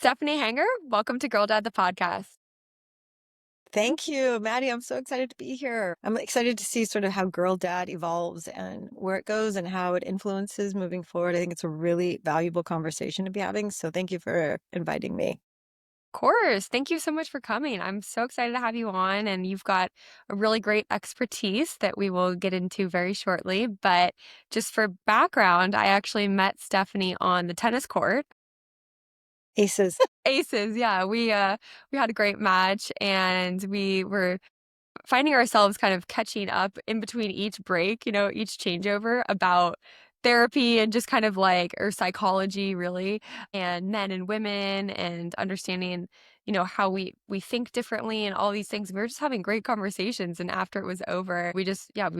Stephanie Hanger, welcome to Girl Dad, the podcast. Thank you, Maddie. I'm so excited to be here. I'm excited to see sort of how Girl Dad evolves and where it goes and how it influences moving forward. I think it's a really valuable conversation to be having. So thank you for inviting me. Of course. Thank you so much for coming. I'm so excited to have you on, and you've got a really great expertise that we will get into very shortly. But just for background, I actually met Stephanie on the tennis court. Aces. Aces, yeah. We had a great match, and we were finding ourselves kind of catching up in between each break, each changeover about therapy and just kind of like or psychology really, and men and women and understanding, how we think differently and all these things. We were just having great conversations, and after it was over, we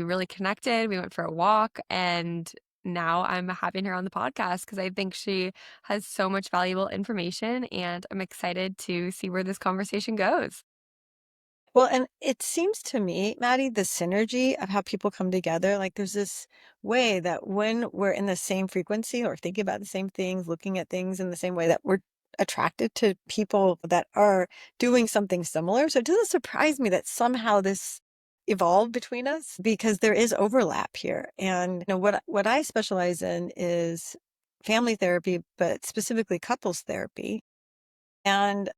really connected. We went for a walk, and now I'm having her on the podcast because I think she has so much valuable information, and I'm excited to see where this conversation goes. Well, and it seems to me, Maddie, the synergy of how people come together, like there's this way that when we're in the same frequency or thinking about the same things, looking at things in the same way, that we're attracted to people that are doing something similar. So it doesn't surprise me that somehow this evolved between us because there is overlap here. And what I specialize in is family therapy, but specifically couples therapy. And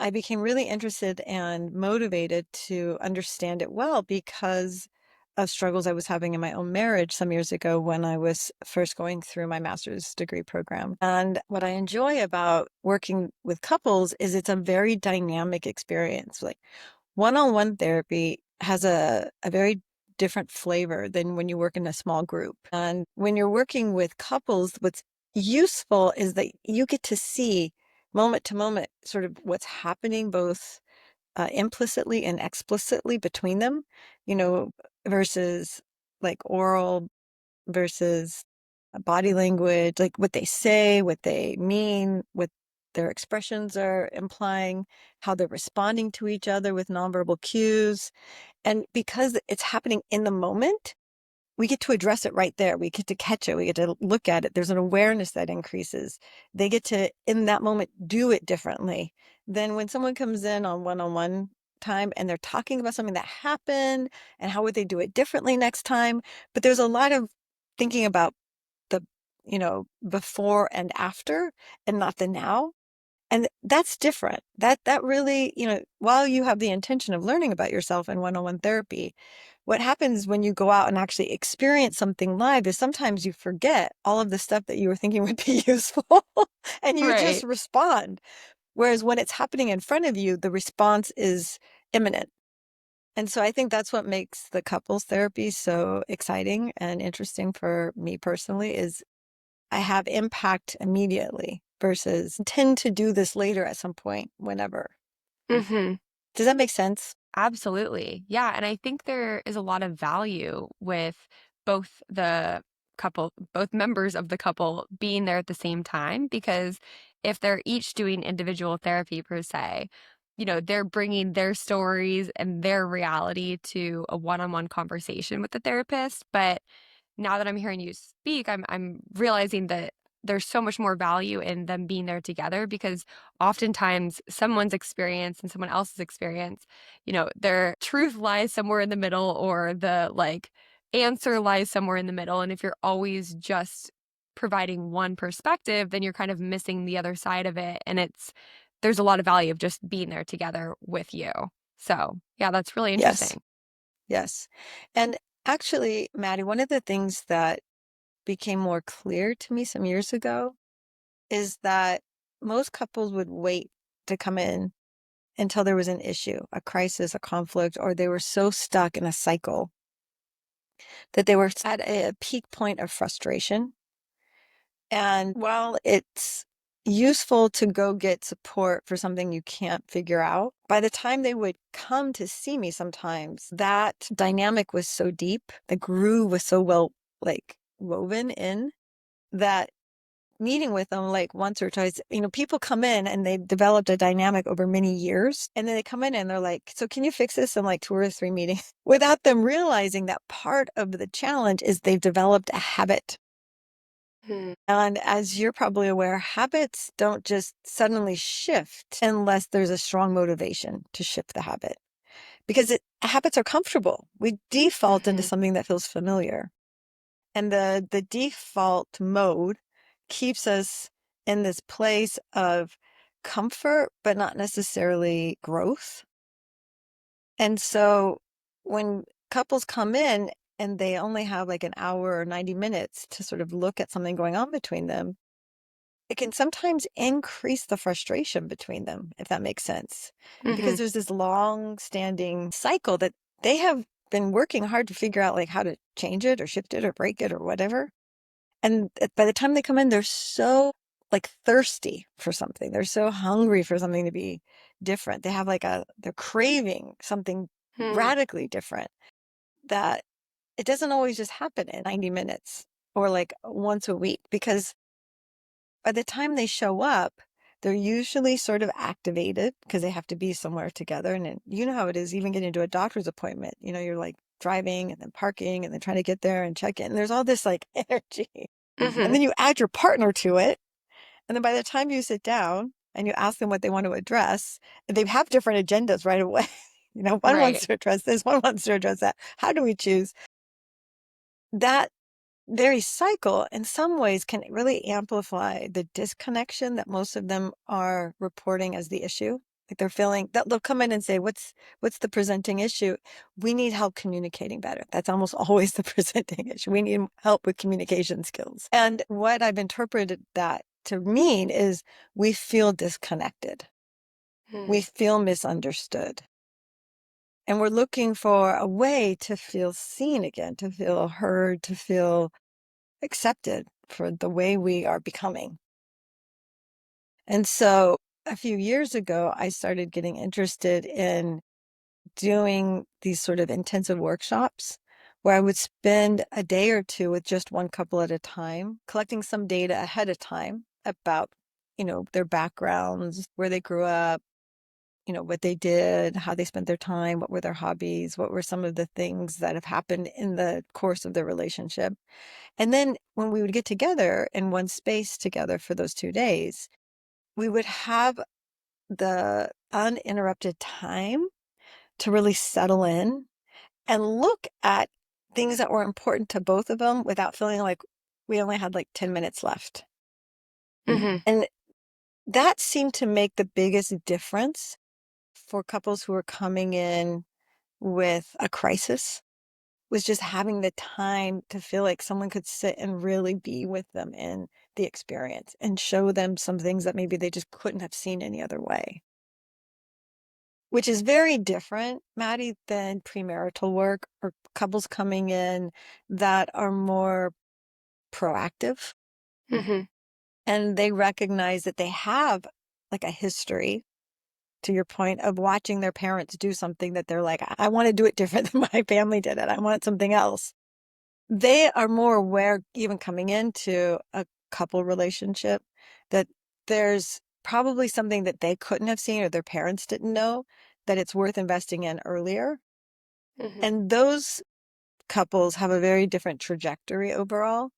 I became really interested and motivated to understand it well because of struggles I was having in my own marriage some years ago when I was first going through my master's degree program. And what I enjoy about working with couples is it's a very dynamic experience. Like one-on-one therapy has a very different flavor than when you work in a small group. And when you're working with couples, what's useful is that you get to see moment to moment sort of what's happening both implicitly and explicitly between them, you know, versus like oral versus body language, like what they say, what they mean, what their expressions are implying, how they're responding to each other with nonverbal cues. And because it's happening in the moment, we get to address it right there. We get to catch it. We get to look at it. There's an awareness that increases. They get to, in that moment, do it differently than when someone comes in on one time and they're talking about something that happened and how would they do it differently next time. But there's a lot of thinking about the, before and after and not the now. And that's different. That really, while you have the intention of learning about yourself in one-on-one therapy, what happens when you go out and actually experience something live is sometimes you forget all of the stuff that you were thinking would be useful and you just Right. respond. Whereas when it's happening in front of you, the response is imminent. And so I think that's what makes the couples therapy so exciting and interesting for me personally is I have impact immediately versus tend to do this later at some point, whenever. Hmm. Does that make sense? Absolutely. Yeah. And I think there is a lot of value with both members of the couple being there at the same time, because if they're each doing individual therapy per se, they're bringing their stories and their reality to a one-on-one conversation with the therapist. But now that I'm hearing you speak, I'm realizing that there's so much more value in them being there together because oftentimes someone's experience and someone else's experience, their truth lies somewhere in the middle or the like answer lies somewhere in the middle. And if you're always just providing one perspective, then you're kind of missing the other side of it. And there's a lot of value of just being there together with you. So yeah, that's really Yes. interesting. Yes. And actually, Maddie, one of the things that became more clear to me some years ago is that most couples would wait to come in until there was an issue, a crisis, a conflict, or they were so stuck in a cycle that they were at a peak point of frustration. And while it's useful to go get support for something you can't figure out, by the time they would come to see me sometimes, that dynamic was so deep, the groove was so well like woven in that meeting with them like once or twice, people come in and they've developed a dynamic over many years. And then they come in and they're like, so can you fix this in like 2 or 3 meetings? Without them realizing that part of the challenge is they've developed a habit Mhm. And as you're probably aware, habits don't just suddenly shift unless there's a strong motivation to shift the habit because habits are comfortable. We default into Mhm. something that feels familiar. And the default mode keeps us in this place of comfort, but not necessarily growth. And so when couples come in and they only have like an hour or 90 minutes to sort of look at something going on between them, it can sometimes increase the frustration between them, if that makes sense. Because Mhm. there's this long standing cycle that they have been working hard to figure out like how to change it or shift it or break it or whatever. And by the time they come in, they're so like thirsty for something. They're so hungry for something to be different. They have like they're craving something Mhm. radically different that it doesn't always just happen in 90 minutes or like once a week because by the time they show up, they're usually sort of activated because they have to be somewhere together. And then, you know how it is, even getting to a doctor's appointment. You're like driving and then parking and then trying to get there and check in. And there's all this like energy. And Mhm. then you add your partner to it. And then by the time you sit down and you ask them what they want to address, they have different agendas right away. One Right. wants to address this, one wants to address that. How do we choose? That very cycle in some ways can really amplify the disconnection that most of them are reporting as the issue. Like they're feeling that they'll come in and say, what's the presenting issue? We need help communicating better. That's almost always the presenting issue. We need help with communication skills. And what I've interpreted that to mean is we feel disconnected. We Mhm. feel misunderstood. And we're looking for a way to feel seen again, to feel heard, to feel accepted for the way we are becoming. And so a few years ago, I started getting interested in doing these sort of intensive workshops where I would spend a day or two with just one couple at a time, collecting some data ahead of time about, their backgrounds, where they grew up, what they did, how they spent their time, what were their hobbies, what were some of the things that have happened in the course of their relationship. And then when we would get together in one space together for those 2 days, we would have the uninterrupted time to really settle in and look at things that were important to both of them without feeling like we only had like 10 minutes left. Mhm. And that seemed to make the biggest difference for couples who are coming in with a crisis was just having the time to feel like someone could sit and really be with them in the experience and show them some things that maybe they just couldn't have seen any other way, which is very different, Maddie, than premarital work or couples coming in that are more proactive Mhm. and they recognize that they have like a history, to your point, of watching their parents do something that they're like, I want to do it different than my family did it. I want something else. They are more aware, even coming into a couple relationship, that there's probably something that they couldn't have seen or their parents didn't know that it's worth investing in earlier. Mhm. And those couples have a very different trajectory overall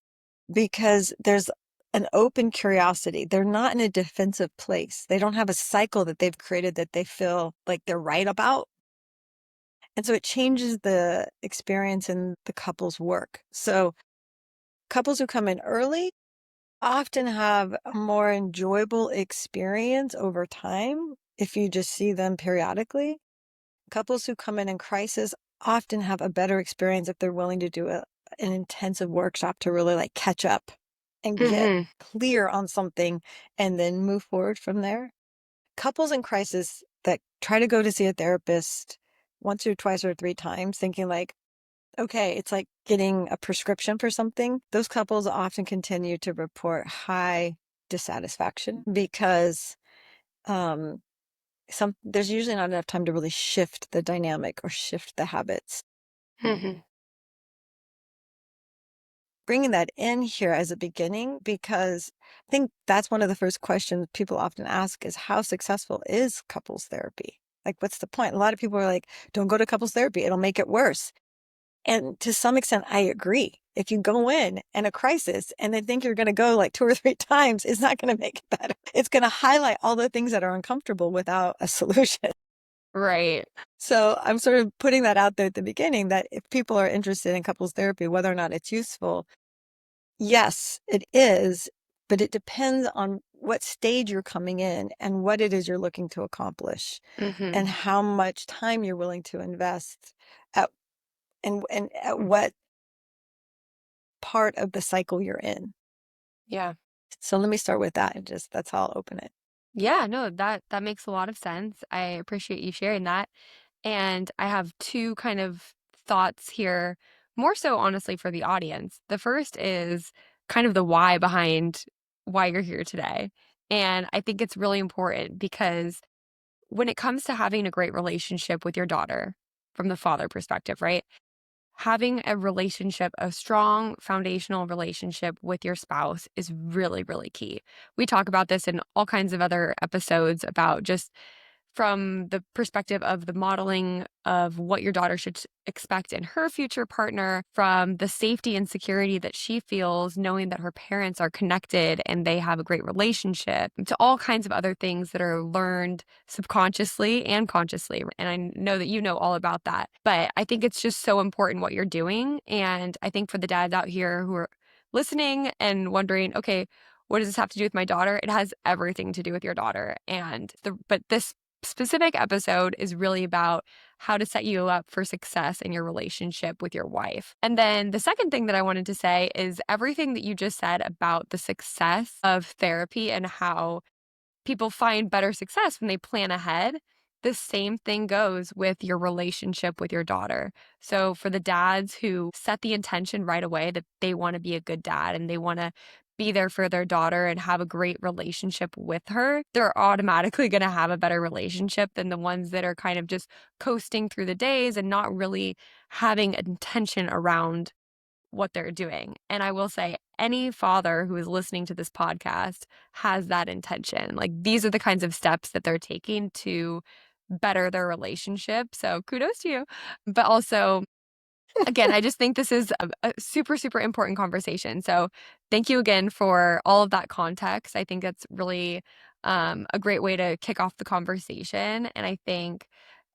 because there's an open curiosity. They're not in a defensive place. They don't have a cycle that they've created that they feel like they're right about. And so it changes the experience in the couple's work. So couples who come in early often have a more enjoyable experience over time if you just see them periodically. Couples who come in crisis often have a better experience if they're willing to do an intensive workshop to really like catch up and get Mhm. clear on something and then move forward from there. Couples in crisis that try to go to see a therapist once or twice or three times, thinking like, okay, it's like getting a prescription for something. Those couples often continue to report high dissatisfaction because um, there's usually not enough time to really shift the dynamic or shift the habits. Mhm. Bringing that in here as a beginning, because I think that's one of the first questions people often ask is how successful is couples therapy? Like, what's the point? A lot of people are like, don't go to couples therapy. It'll make it worse. And to some extent, I agree. If you go in a crisis and then think you're going to go like 2 or 3 times, it's not going to make it better. It's going to highlight all the things that are uncomfortable without a solution. Right. So I'm sort of putting that out there at the beginning that if people are interested in couples therapy, whether or not it's useful, yes, it is, but it depends on what stage you're coming in and what it is you're looking to accomplish Hmm. and how much time you're willing to invest at and at what part of the cycle you're in. Yeah. So let me start with that and just that's how I'll open it. Yeah, no, that makes a lot of sense. I appreciate you sharing that. And I have two kind of thoughts here, more so honestly for the audience. The first is kind of the why behind why you're here today. And I think it's really important because when it comes to having a great relationship with your daughter from the father perspective, right? Having a relationship, a strong foundational relationship with your spouse is really, really key. We talk about this in all kinds of other episodes about just from the perspective of the modeling of what your daughter should expect in her future partner, from the safety and security that she feels knowing that her parents are connected and they have a great relationship, to all kinds of other things that are learned subconsciously and consciously. And I know that you know all about that. But I think it's just so important what you're doing. And I think for the dads out here who are listening and wondering, okay, what does this have to do with my daughter? It has everything to do with your daughter. But this specific episode is really about how to set you up for success in your relationship with your wife. And then the second thing that I wanted to say is everything that you just said about the success of therapy and how people find better success when they plan ahead. The same thing goes with your relationship with your daughter. So, for the dads who set the intention right away that they want to be a good dad and they want to be there for their daughter and have a great relationship with her, they're automatically going to have a better relationship than the ones that are kind of just coasting through the days and not really having intention around what they're doing. And I will say, any father who is listening to this podcast has that intention. Like, these are the kinds of steps that they're taking to better their relationship. So, kudos to you. But also, again, I just think this is a super, super important conversation. So, thank you again for all of that context. I think that's really a great way to kick off the conversation. And I think,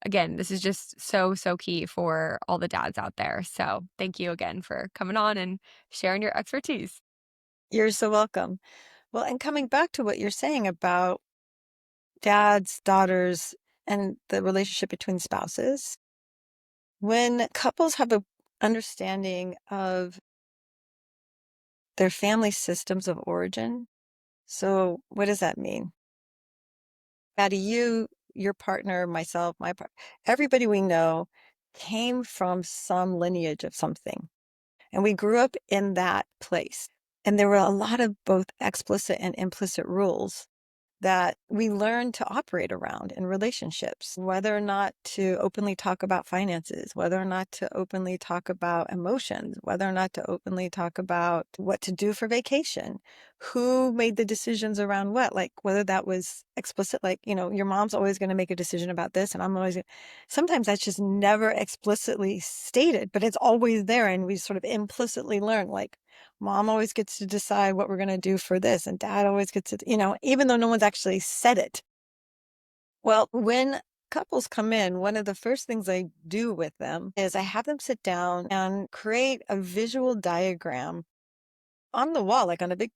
again, this is just so, so key for all the dads out there. So, thank you again for coming on and sharing your expertise. You're so welcome. Well, and coming back to what you're saying about dads, daughters, and the relationship between spouses, when couples have a understanding of their family systems of origin. So what does that mean? Maddie, your partner, myself, my partner, everybody we know came from some lineage of something. And we grew up in that place. And there were a lot of both explicit and implicit rules that we learn to operate around in relationships, whether or not to openly talk about finances, whether or not to openly talk about emotions, whether or not to openly talk about what to do for vacation, who made the decisions around what, like whether that was explicit, like, your mom's always going to make a decision about this, and I'm always, sometimes that's just never explicitly stated, but it's always there. And we sort of implicitly learn, like, mom always gets to decide what we're going to do for this, and dad always gets to, even though no one's actually said it. Well, when couples come in, one of the first things I do with them is I have them sit down and create a visual diagram on the wall, like on a big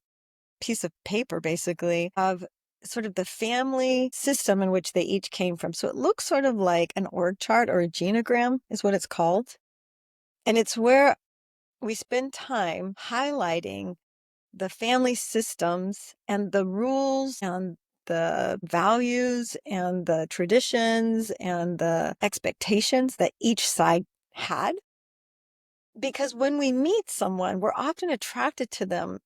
piece of paper, basically, of sort of the family system in which they each came from. So it looks sort of like an org chart or a genogram, is what it's called. And it's where we spend time highlighting the family systems and the rules and the values and the traditions and the expectations that each side had. Because when we meet someone, we're often attracted to them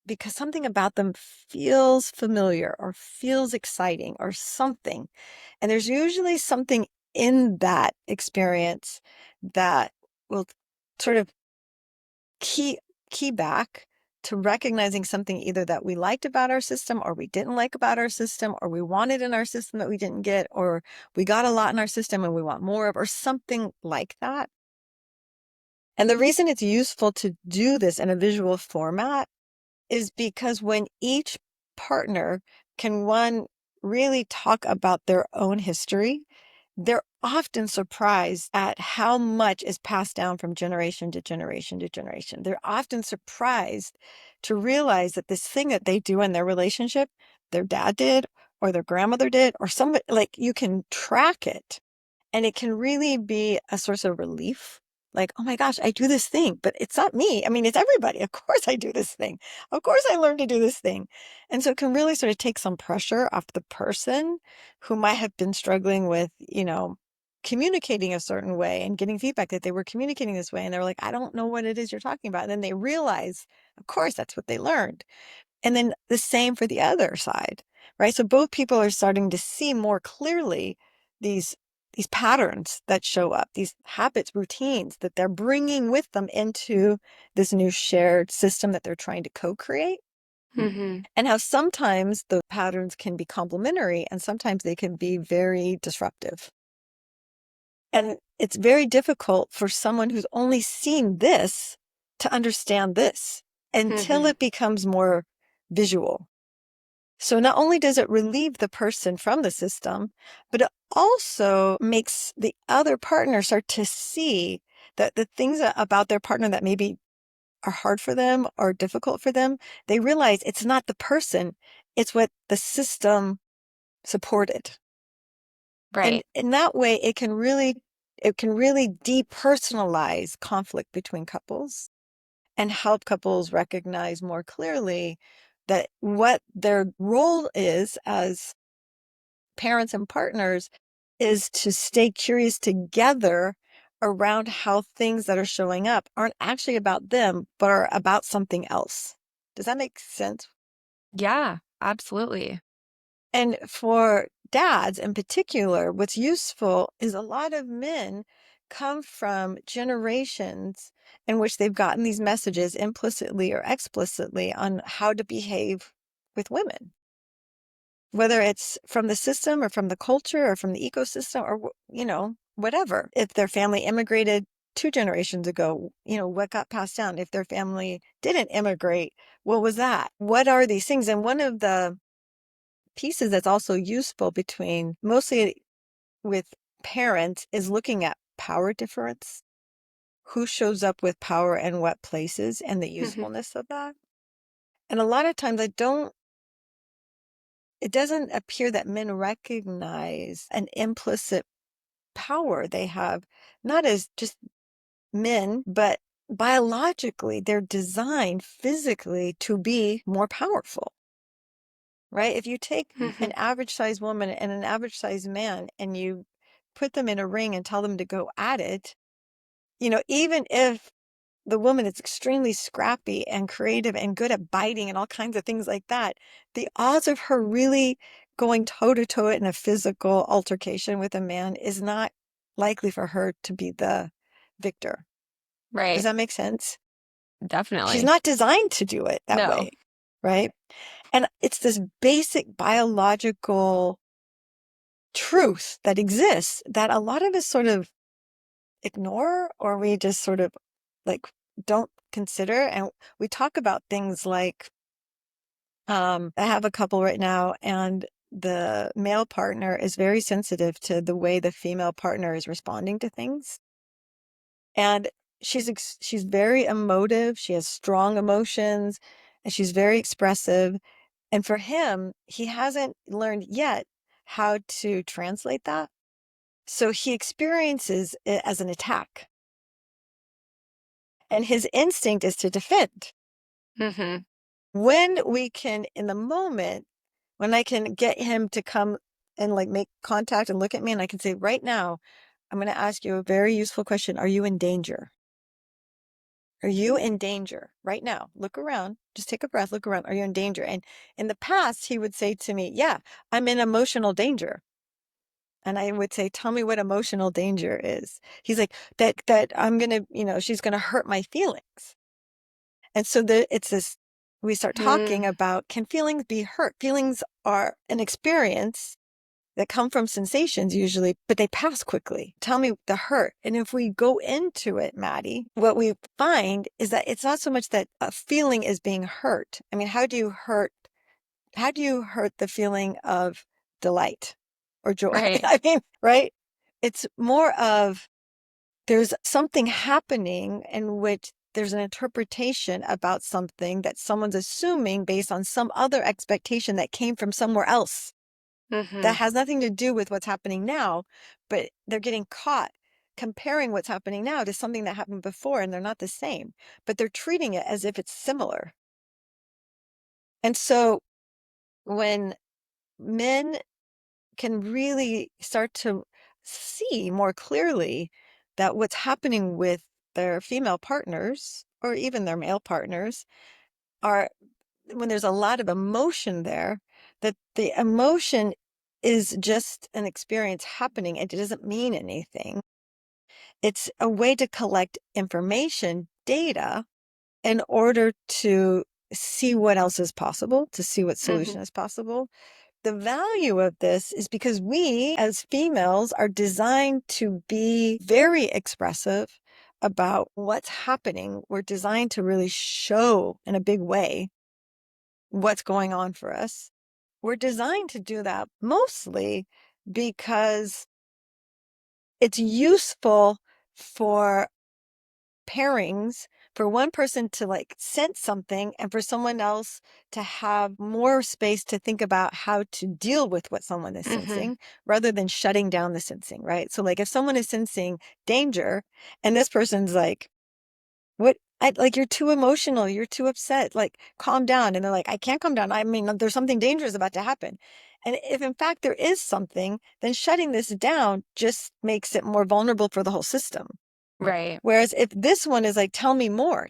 because something about them feels familiar or feels exciting or something. And there's usually something in that experience that will sort of key key back to recognizing something either that we liked about our system or we didn't like about our system, or we wanted in our system that we didn't get, or we got a lot in our system and we want more of, or something like that. And the reason it's useful to do this in a visual format is because when each partner can, one, really talk about their own history, they're often surprised at how much is passed down from generation to generation to generation. They're often surprised to realize that this thing that they do in their relationship, their dad did, or their grandmother did, or somebody, like, you can track it. And it can really be a source of relief. Like, oh my gosh, I do this thing, but it's not me. I mean, it's everybody. Of course I do this thing. Of course I learned to do this thing. And so it can really sort of take some pressure off the person who might have been struggling with, communicating a certain way and getting feedback that they were communicating this way. And they're like, I don't know what it is you're talking about. And then they realize, of course, that's what they learned. And then the same for the other side, right? So both people are starting to see more clearly these these patterns that show up, these habits, routines that they're bringing with them into this new shared system that they're trying to co-create, Hmm. and how sometimes the patterns can be complementary and sometimes they can be very disruptive. And it's very difficult for someone who's only seen this to understand this until Hmm. it becomes more visual. So not only does it relieve the person from the system, but it also makes the other partner start to see that the things about their partner that maybe are hard for them or difficult for them, they realize it's not the person, it's what the system supported. And Right. in that way, it can really depersonalize conflict between couples and help couples recognize more clearly that what their role is as parents and partners is to stay curious together around how things that are showing up aren't actually about them, but are about something else. Does that make sense? Yeah, absolutely. And for dads in particular, what's useful is a lot of men come from generations in which they've gotten these messages implicitly or explicitly on how to behave with women, whether it's from the system or from the culture or from the ecosystem or, whatever. If their family immigrated 2 generations ago, what got passed down? If their family didn't immigrate, what was that? What are these things? And one of the pieces that's also useful between mostly with parents is looking at power difference, who shows up with power and what places, and the Hmm. usefulness of that. And a lot of times it doesn't appear that men recognize an implicit power they have, not as just men, but biologically, they're designed physically to be more powerful, right? If you take Hmm. an average sized woman and an average sized man and you put them in a ring and tell them to go at it, even if the woman is extremely scrappy and creative and good at biting and all kinds of things like that, the odds of her really going toe to toe in a physical altercation with a man is not likely for her to be the victor. Does Right. that make sense? She's Definitely. not designed to do it that No. way, right? And it's this basic biological truth that exists that a lot of us sort of ignore, or we just sort of like don't consider. And we talk about things like, I have a couple right now, and the male partner is very sensitive to the way the female partner is responding to things. And she's very emotive. She has strong emotions and she's very expressive. And for him, he hasn't learned yet how to translate that. So he experiences it as an attack. And his instinct is to defend. Hmm. When we can, in the moment, when I can get him to come and like make contact and look at me, and I can say, right now, I'm going to ask you a very useful question. Are you in danger? Are you in danger right now? Look around. Just take a breath. Look around. Are you in danger? And in the past, he would say to me, yeah, I'm in emotional danger. And I would say, tell me what emotional danger is. He's like, that I'm going to, she's going to hurt my feelings. And so it's this, we start talking Mm. about, can feelings be hurt? Feelings are an experience. that come from sensations usually, but they pass quickly. Tell me the hurt. And if we go into it, Maddie, what we find is that it's not so much that a feeling is being hurt. I mean, how do you hurt the feeling of delight or joy? Right. I mean, right? It's more of there's something happening in which there's an interpretation about something that someone's assuming based on some other expectation that came from somewhere else that Mhm. has nothing to do with what's happening now, but they're getting caught comparing what's happening now to something that happened before, and they're not the same, but they're treating it as if it's similar. And so when men can really start to see more clearly that what's happening with their female partners or even their male partners are when there's a lot of emotion there, that the emotion is just an experience happening. It doesn't mean anything. It's a way to collect information, data, in order to see what else is possible, to see what Mhm. solution is possible. The value of this is because we as females are designed to be very expressive about what's happening. We're designed to really show in a big way what's going on for us. We're designed to do that mostly because it's useful for pairings for one person to like sense something and for someone else to have more space to think about how to deal with what someone is Mhm. sensing rather than shutting down the sensing, right? So like if someone is sensing danger and this person's like, what I like you're too emotional, you're too upset, like calm down. And they're like, I can't calm down. I mean, there's something dangerous about to happen. And if in fact there is something, then shutting this down just makes it more vulnerable for the whole system. Right. Whereas if this one is like, tell me more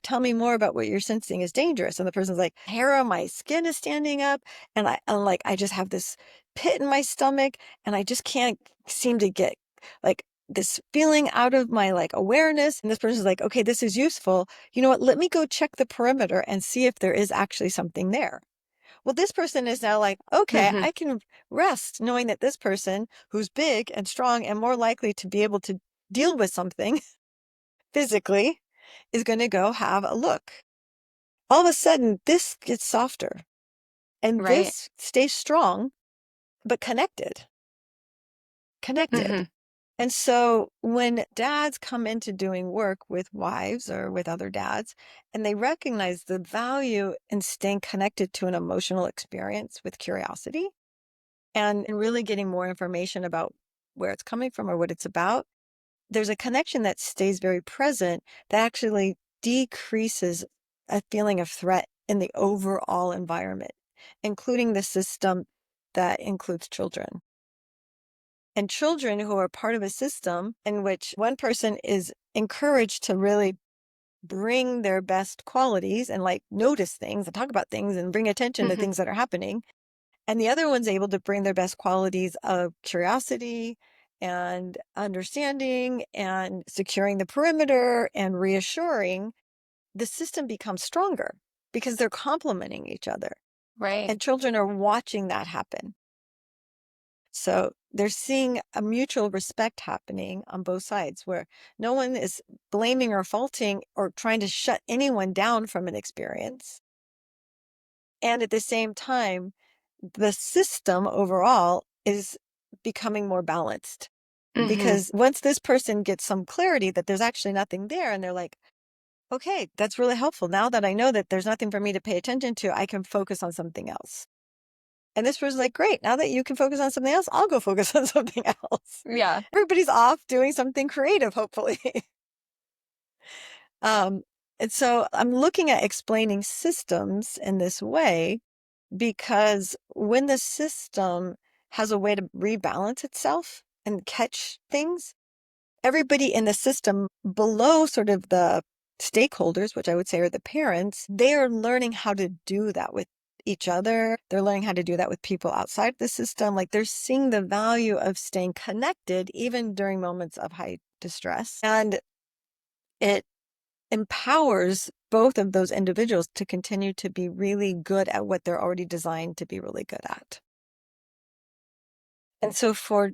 about what you're sensing is dangerous. And the person's like, hair on my skin is standing up. And I just have this pit in my stomach and I just can't seem to get like this feeling out of my like awareness. And this person's like, okay, this is useful. You know what? Let me go check the perimeter and see if there is actually something there. Well, this person is now like, okay, Mhm. I can rest knowing that this person who's big and strong and more likely to be able to deal with something physically is going to go have a look. All of a sudden, this gets softer and Right. this stays strong, but connected, connected. Mhm. And so when dads come into doing work with wives or with other dads, and they recognize the value in staying connected to an emotional experience with curiosity and really getting more information about where it's coming from or what it's about, there's a connection that stays very present that actually decreases a feeling of threat in the overall environment, including the system that includes children. And children who are part of a system in which one person is encouraged to really bring their best qualities and like notice things and talk about things and bring attention to Mhm. things that are happening. And the other one's able to bring their best qualities of curiosity and understanding and securing the perimeter and reassuring. The system becomes stronger because they're complementing each other. Right. And children are watching that happen. So they're seeing a mutual respect happening on both sides where no one is blaming or faulting or trying to shut anyone down from an experience. And at the same time, the system overall is becoming more balanced Mhm. because once this person gets some clarity that there's actually nothing there and they're like, okay, that's really helpful. Now that I know that there's nothing for me to pay attention to, I can focus on something else. And this person's like, great, now that you can focus on something else, I'll go focus on something else. Yeah. Everybody's off doing something creative, hopefully. um, and so I'm looking at explaining systems in this way because when the system has a way to rebalance itself and catch things, everybody in the system below sort of the stakeholders, which I would say are the parents, they are learning how to do that with each other. They're learning how to do that with people outside the system. Like they're seeing the value of staying connected even during moments of high distress. And it empowers both of those individuals to continue to be really good at what they're already designed to be really good at. And so for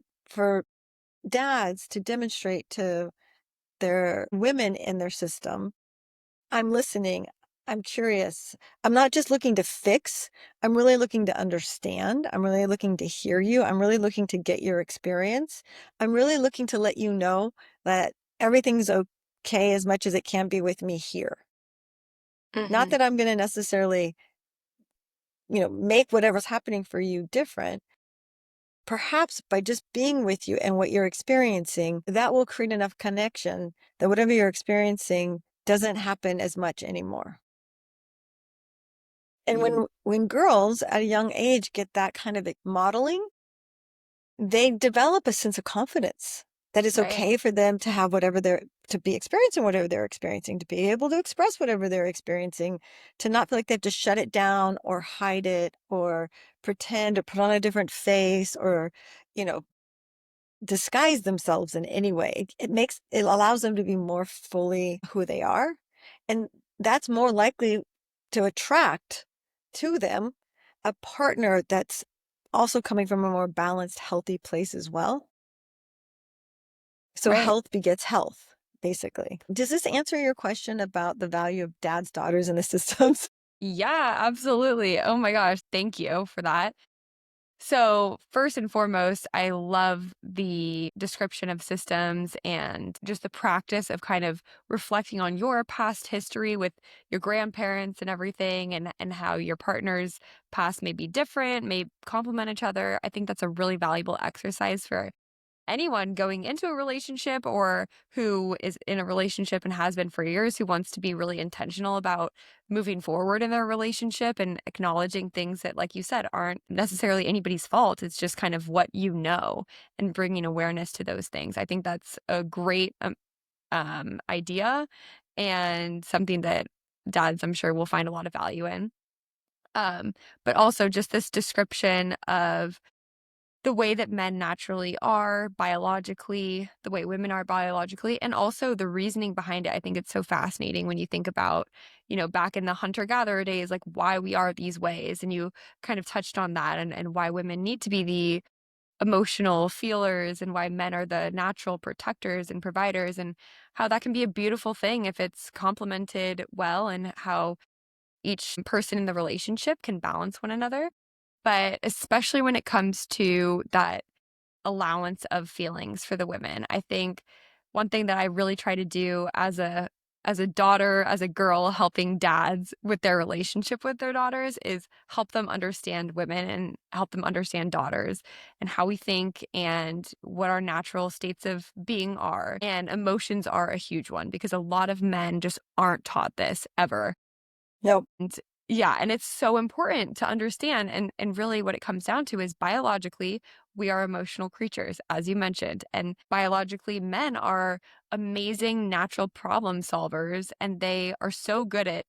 dads to demonstrate to their women in their system, I'm listening. I'm curious. I'm not just looking to fix. I'm really looking to understand. I'm really looking to hear you. I'm really looking to get your experience. I'm really looking to let you know that everything's okay as much as it can be with me here. Not Mhm. that I'm going to necessarily, make whatever's happening for you different. Perhaps by just being with you and what you're experiencing, that will create enough connection that whatever you're experiencing doesn't happen as much anymore. And when girls at a young age get that kind of modeling, they develop a sense of confidence that it's Right. okay for them to have whatever they're to be experiencing whatever they're experiencing, to be able to express whatever they're experiencing, to not feel like they have to shut it down or hide it or pretend or put on a different face or, you know, disguise themselves in any way. It allows them to be more fully who they are. And that's more likely to attract to them a partner that's also coming from a more balanced, healthy place as well. So Right. health begets health, basically. Does this answer your question about the value of dad's daughters in the systems? Yeah, absolutely. Oh my gosh, thank you for that. So, first and foremost, I love the description of systems and just the practice of kind of reflecting on your past history with your grandparents and everything and how your partner's past may be different, may complement each other. I think that's a really valuable exercise for anyone going into a relationship or who is in a relationship and has been for years, who wants to be really intentional about moving forward in their relationship and acknowledging things that, like you said, aren't necessarily anybody's fault. It's just kind of what you know and bringing awareness to those things. I think that's a great idea and something that dads, I'm sure, will find a lot of value in. Um, but also just this description of the way that men naturally are biologically, the way women are biologically, and also the reasoning behind it. I think it's so fascinating when you think about, back in the hunter gatherer days, like why we are these ways. And you kind of touched on that and why women need to be the emotional feelers and why men are the natural protectors and providers, and how that can be a beautiful thing if it's complemented well, and how each person in the relationship can balance one another. But especially when it comes to that allowance of feelings for the women. I think one thing that I really try to do as a daughter, as a girl helping dads with their relationship with their daughters is help them understand women and help them understand daughters and how we think and what our natural states of being are. And emotions are a huge one because a lot of men just aren't taught this ever. No. And yeah, and it's so important to understand, and really what it comes down to is biologically, we are emotional creatures, as you mentioned, and biologically, men are amazing natural problem solvers, and they are so good at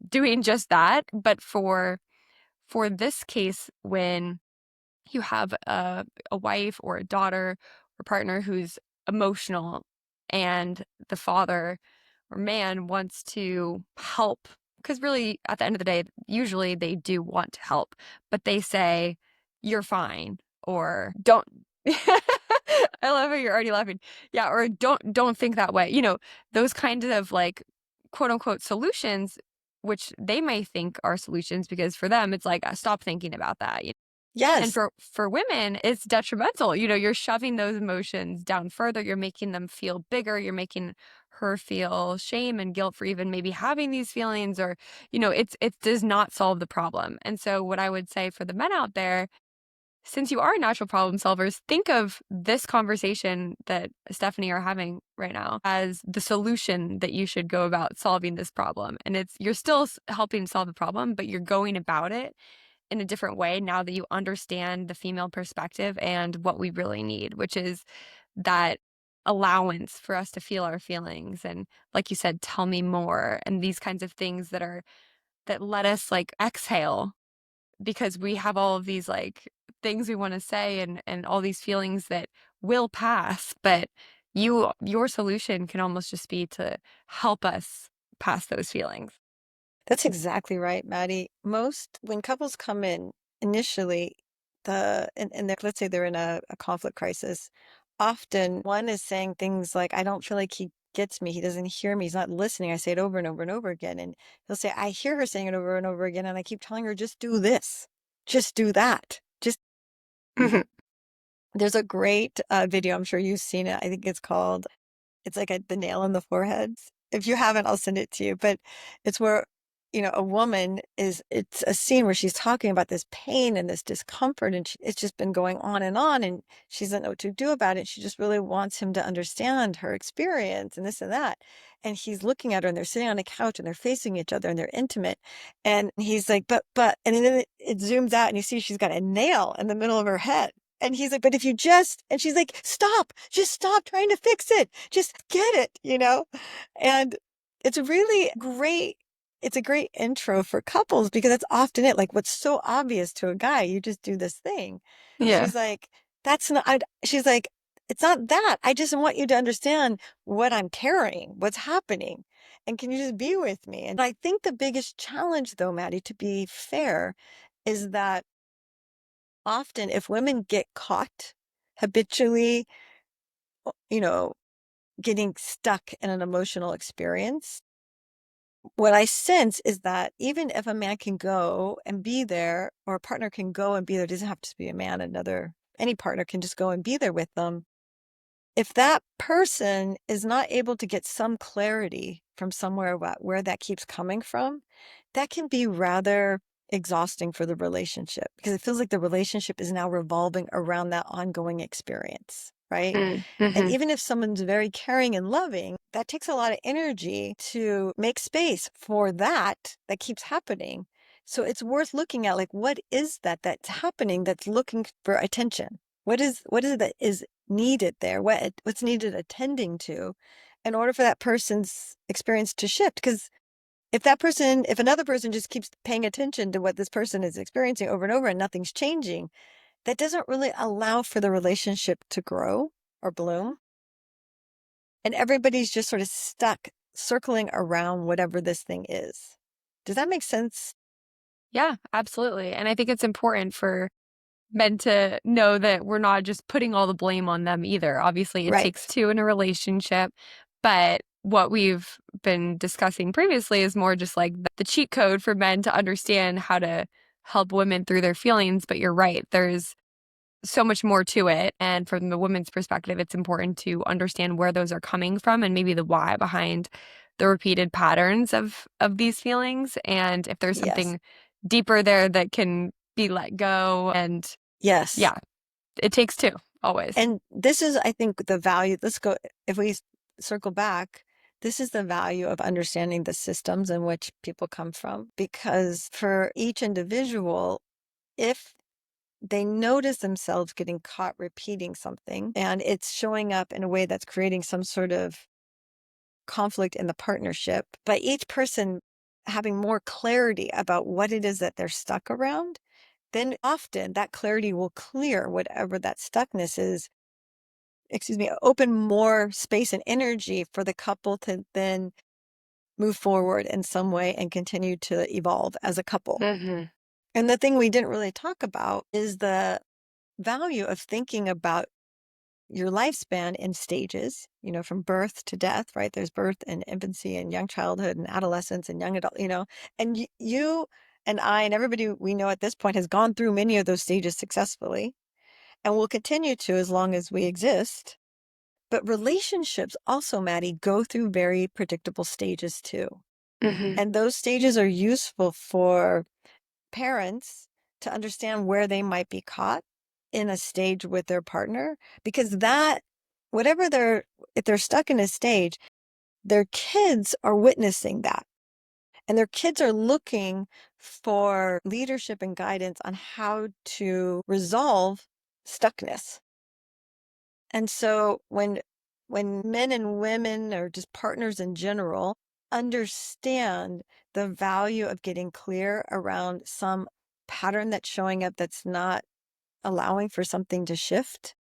doing just that. But for this case, when you have a wife or a daughter or partner who's emotional and the father or man wants to help, because really at the end of the day usually they do want to help, but they say you're fine or don't. I love how you're already laughing. Yeah, or don't think that way, those kinds of like quote unquote solutions, which they may think are solutions because for them it's like stop thinking about that. And Yes. for women, it's detrimental. You're shoving those emotions down further. You're making them feel bigger. You're making her feel shame and guilt for even maybe having these feelings, or, it does not solve the problem. And so what I would say for the men out there, since you are natural problem solvers, think of this conversation that Stephanie are having right now as the solution that you should go about solving this problem. And you're still helping solve the problem, but you're going about it in a different way now that you understand the female perspective and what we really need, which is that allowance for us to feel our feelings. And like you said, tell me more. And these kinds of things that let us like exhale because we have all of these like things we want to say and all these feelings that will pass. But your solution can almost just be to help us pass those feelings. That's exactly right, Maddie. When couples come in initially, and let's say they're in a conflict crisis, often one is saying things like, "I don't feel like he gets me. He doesn't hear me. He's not listening." I say it over and over and over again. And he'll say, "I hear her saying it over and over again. And I keep telling her, just do this, just do that. Just." Mhm. There's a great video. I'm sure you've seen it. I think it's like the nail in the forehead. If you haven't, I'll send it to you. But it's where, a woman it's a scene where she's talking about this pain and this discomfort, and it's just been going on, and she doesn't know what to do about it. She just really wants him to understand her experience and this and that. And he's looking at her, and they're sitting on a couch, and they're facing each other, and they're intimate. And he's like, but, and then it zooms out, and you see she's got a nail in the middle of her head. And he's like, "But if you just," and she's like, "Stop, just stop trying to fix it. Just get it." And it's really great. It's a great intro for couples because that's often it. Like what's so obvious to a guy, you just do this thing. Yeah. She's like, "That's not," she's like, "It's not that. I just want you to understand what I'm carrying, what's happening. And can you just be with me?" And I think the biggest challenge, though, Maddie, to be fair, is that often if women get caught habitually, you know, getting stuck in an emotional experience, what I sense is that even if a man can go and be there, or a partner can go and be there, it doesn't have to be a man, any partner can just go and be there with them. If that person is not able to get some clarity from somewhere about where that keeps coming from, that can be rather exhausting for the relationship because it feels like the relationship is now revolving around that ongoing experience, right? Mm, And mhm. even if someone's very caring and loving, that takes a lot of energy to make space for that keeps happening. So it's worth looking at, like, what is that's happening that's looking for attention? What is it that is needed there? What's needed attending to in order for that person's experience to shift? Because if another person just keeps paying attention to what this person is experiencing over and over and nothing's changing, that doesn't really allow for the relationship to grow or bloom. And everybody's just sort of stuck circling around whatever this thing is. Does that make sense? Yeah, absolutely. And I think it's important for men to know that we're not just putting all the blame on them either. Obviously, it takes Right. two in a relationship, but what we've been discussing previously is more just like the cheat code for men to understand how to help women through their feelings. But you're right, there's so much more to it. And from the woman's perspective, it's important to understand where those are coming from and maybe the why behind the repeated patterns of these feelings. And if there's Yes. something deeper there that can be let go. And Yes. yeah, it takes two always. And this is, I think, the value. Let's go, if we circle back, this is the value of understanding the systems in which people come from. Because for each individual, if they notice themselves getting caught repeating something and it's showing up in a way that's creating some sort of conflict in the partnership, by each person having more clarity about what it is that they're stuck around, then often that clarity will clear whatever that stuckness is, open more space and energy for the couple to then move forward in some way and continue to evolve as a couple. Hmm. And the thing we didn't really talk about is the value of thinking about your lifespan in stages, from birth to death, right? There's birth and infancy and young childhood and adolescence and young adult, and you and I and everybody we know at this point has gone through many of those stages successfully and will continue to as long as we exist. But relationships also, Maddie, go through very predictable stages too. Hmm. And those stages are useful for parents to understand where they might be caught in a stage with their partner, because whatever if they're stuck in a stage, their kids are witnessing that. And their kids are looking for leadership and guidance on how to resolve stuckness. And so when men and women or just partners in general understand the value of getting clear around some pattern that's showing up that's not allowing for something to shift,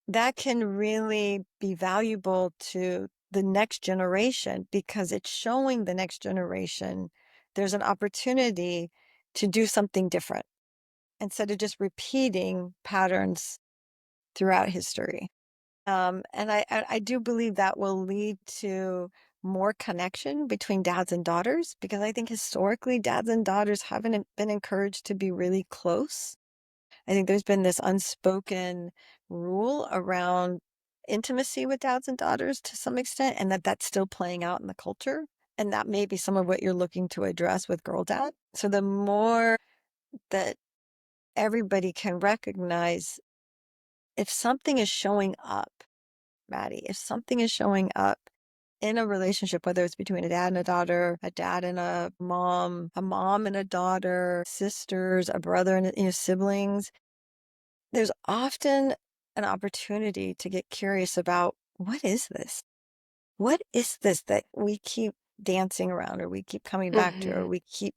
that can really be valuable to the next generation because it's showing the next generation there's an opportunity to do something different. instead of just repeating patterns throughout history. And I do believe that will lead to more connection between dads and daughters because I think historically dads and daughters haven't been encouraged to be really close. I think there's been this unspoken rule around intimacy with dads and daughters to some extent, and that's still playing out in the culture. And that may be some of what you're looking to address with Girl Dad. So the more that everybody can recognize if something is showing up, Maddie, if something is showing up in a relationship, whether it's between a dad and a daughter, a dad and a mom and a daughter, sisters, a brother and siblings, there's often an opportunity to get curious about what is this? What is this that we keep dancing around or we keep coming back to or Mhm. we keep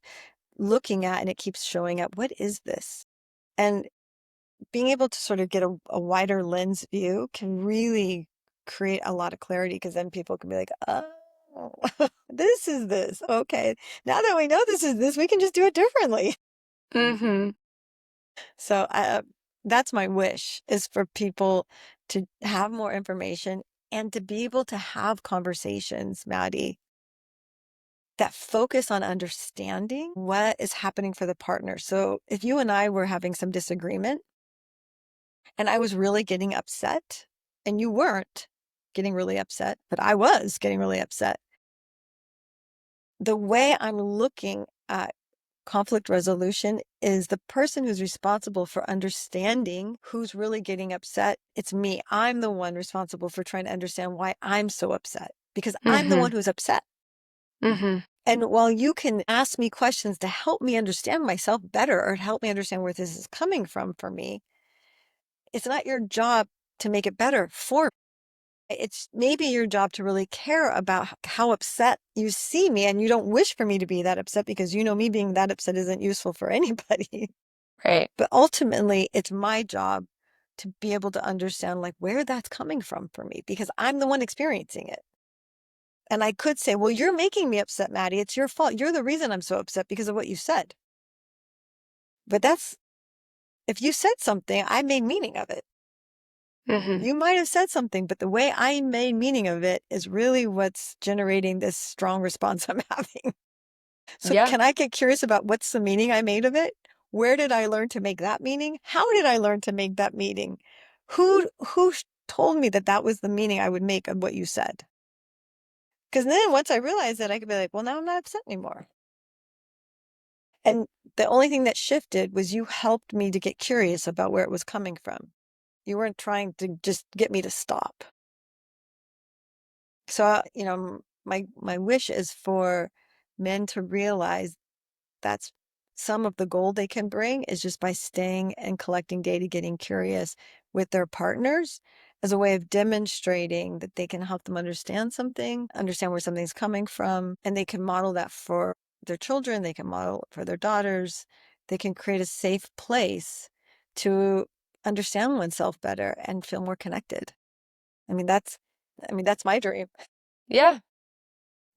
looking at and it keeps showing up? What is this? And being able to sort of get a wider lens view can really create a lot of clarity because then people can be like, oh, this is this. Okay. Now that we know this is this, we can just do it differently. Mhm. So that's my wish is for people to have more information and to be able to have conversations, Maddie, that focus on understanding what is happening for the partner. So if you and I were having some disagreement and I was really getting upset and you weren't getting really upset, but I was getting really upset, the way I'm looking at conflict resolution is the person who's responsible for understanding who's really getting upset. It's me. I'm the one responsible for trying to understand why I'm so upset because I'm the one Mhm. who's upset. Mhm. And while you can ask me questions to help me understand myself better or help me understand where this is coming from for me, it's not your job to make it better for me. It's maybe your job to really care about how upset you see me and you don't wish for me to be that upset because you know me being that upset isn't useful for anybody. Right. But ultimately, it's my job to be able to understand like where that's coming from for me because I'm the one experiencing it. And I could say, well, you're making me upset, Maddie. It's your fault. You're the reason I'm so upset because of what you said. But that's if you said something, I made meaning of it. Mhm. You might have said something, but the way I made meaning of it is really what's generating this strong response I'm having. So Yeah. can I get curious about what's the meaning I made of it? Where did I learn to make that meaning? How did I learn to make that meaning? Who told me that that was the meaning I would make of what you said? Because then once I realized that, I could be like, well, now I'm not upset anymore. And the only thing that shifted was you helped me to get curious about where it was coming from. You weren't trying to just get me to stop. So, my wish is for men to realize that's some of the gold they can bring is just by staying and collecting data, getting curious with their partners as a way of demonstrating that they can help them understand something, understand where something's coming from, and they can model that for their children, they can model it for their daughters. They can create a safe place to understand oneself better and feel more connected. I mean, that's my dream. Yeah.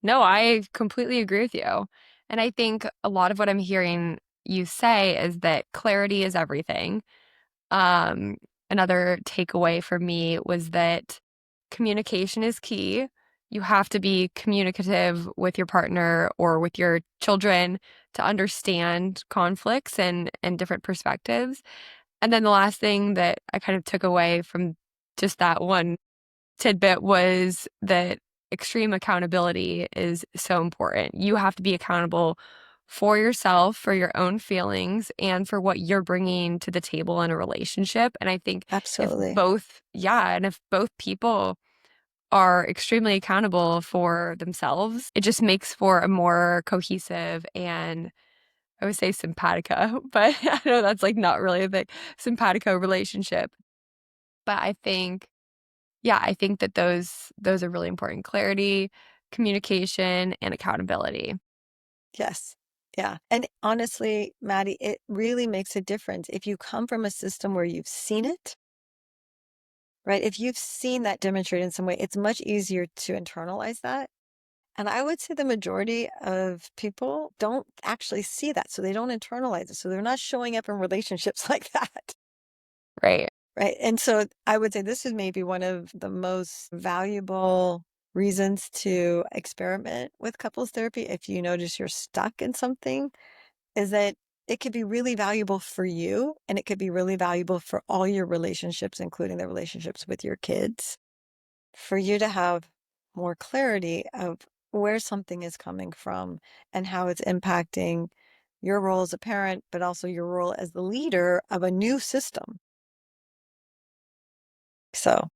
No, I completely agree with you. And I think a lot of what I'm hearing you say is that clarity is everything. Um, Another takeaway for me was that communication is key. You have to be communicative with your partner or with your children to understand conflicts and different perspectives. And then the last thing that I kind of took away from just that one tidbit was that extreme accountability is so important. You have to be accountable for yourself, for your own feelings, and for what you're bringing to the table in a relationship. And I think Absolutely. if both people are extremely accountable for themselves, it just makes for a more cohesive and I would say simpatico, but I know that's like not really a big simpatico relationship. But I think that those are really important. Clarity, communication, and accountability. Yes. Yeah. And honestly, Maddie, it really makes a difference if you come from a system where you've seen it, right? If you've seen that demonstrated in some way, it's much easier to internalize that And I would say the majority of people don't actually see that, so they don't internalize it, so they're not showing up in relationships like that, Right. right? And so I would say this is maybe one of the most valuable reasons to experiment with couples therapy if you notice you're stuck in something, is that it could be really valuable for you, and it could be really valuable for all your relationships, including the relationships with your kids, for you to have more clarity of where something is coming from and how it's impacting your role as a parent, but also your role as the leader of a new system. So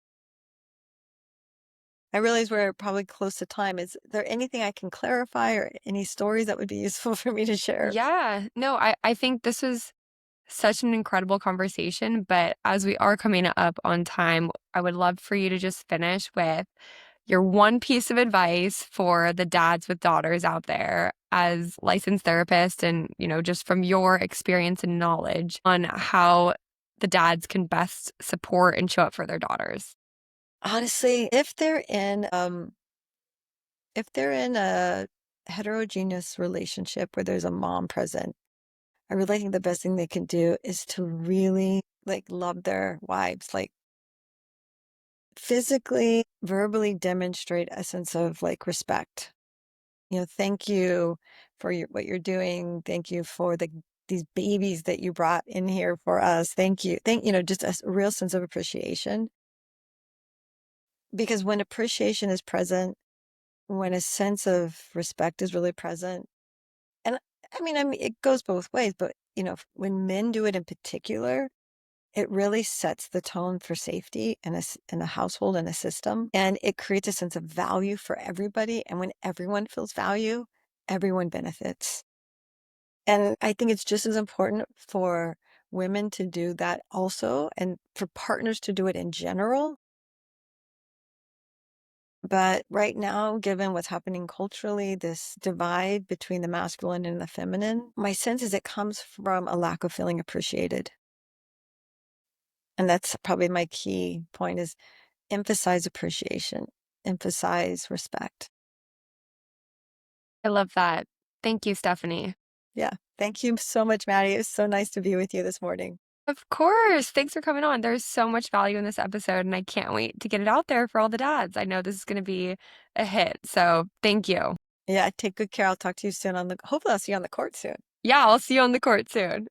I realize we're probably close to time. Is there anything I can clarify or any stories that would be useful for me to share? Yeah. No, I think this was such an incredible conversation, but as we are coming up on time, I would love for you to just finish with your one piece of advice for the dads with daughters out there as licensed therapist and, just from your experience and knowledge on how the dads can best support and show up for their daughters. Honestly, if they're in a heterogeneous relationship where there's a mom present, I really think the best thing they can do is to really like love their wives, like physically, verbally demonstrate a sense of like respect. Thank you for what you're doing. Thank you for these babies that you brought in here for us. Thank you. Just a real sense of appreciation. Because when appreciation is present, when a sense of respect is really present, and I mean, it goes both ways, but when men do it in particular, it really sets the tone for safety in a household and a system, and it creates a sense of value for everybody. And when everyone feels value, everyone benefits. And I think it's just as important for women to do that also, and for partners to do it in general. But right now, given what's happening culturally, this divide between the masculine and the feminine, my sense is it comes from a lack of feeling appreciated. And that's probably my key point is emphasize appreciation, emphasize respect. I love that. Thank you, Stephanie. Yeah. Thank you so much, Maddie. It was so nice to be with you this morning. Of course. Thanks for coming on. There's so much value in this episode, and I can't wait to get it out there for all the dads. I know this is going to be a hit. So thank you. Yeah. Take good care. I'll talk to you soon hopefully I'll see you on the court soon. Yeah, I'll see you on the court soon.